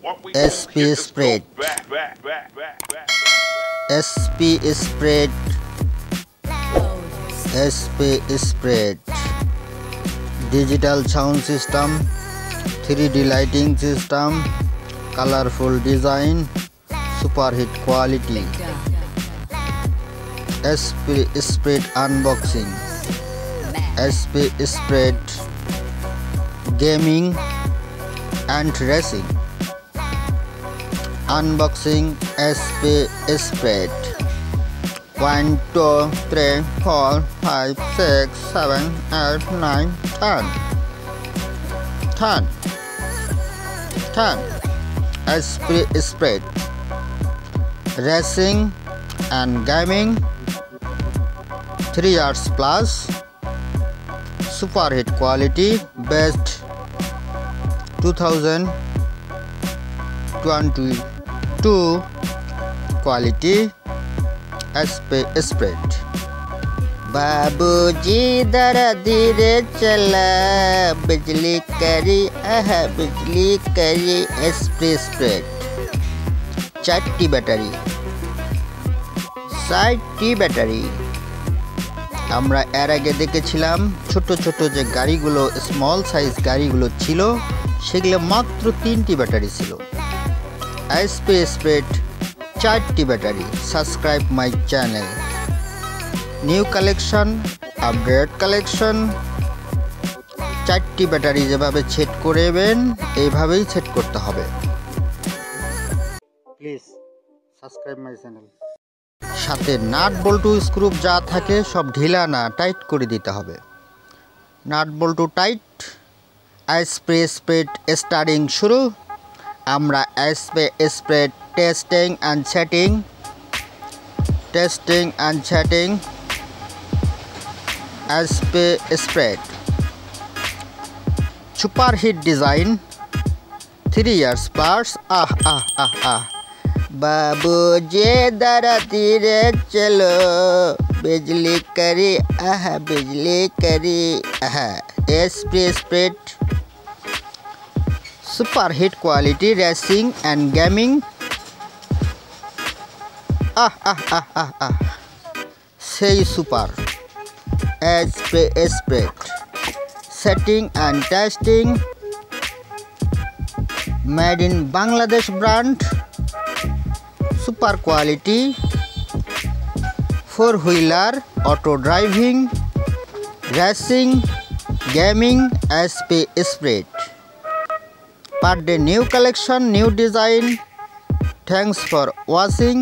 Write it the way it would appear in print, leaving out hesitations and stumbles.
SP Spread, SP Spread, SP Spread, digital sound system, 3D lighting system, colorful design, super hit quality. SP Spread unboxing, SP Spread gaming and racing. Unboxing SP Spread. 1 2 3 4 5 6 7 8 9 10 SP Spread racing and gaming, 3 years plus, super hit quality, best 2022 quality. SP Spread. बाबूजी जरा धीरे चला, बिजली करी बिजली करी। SP Spread 4টি battery, 60টি battery. আমরা এর আগে দেখেছিলাম ছোট ছোট যে গাড়িগুলো, স্মল সাইজ গাড়িগুলো ছিল, সেগুলো মাত্র 3টি ব্যাটারি ছিল। SP Spread 4টি battery. Subscribe my channel. New collection, update collection. 4টি ব্যাটারি যেভাবে সেট করবেন এইভাবেই সেট করতে হবে। Please subscribe my channel. সাথে নাট বল্টু স্ক্রু যা থাকে সব ঢিলা না, টাইট করে দিতে হবে। নাট বল্টু টাইট। SP Spread স্টার্টিং শুরু। আমরা SP Spread testing and setting SP Spread super hit design, 3 years plus। बाबूजी जरा धीरे चलो, बिजली करी बिजली करी। SP Spread super hit quality, racing and gaming। say super। SP Spread setting and testing, made in Bangladesh brand, super quality, 4-wheeler, auto driving, racing, gaming। SP Spread per day new collection, new design। Thanks for watching।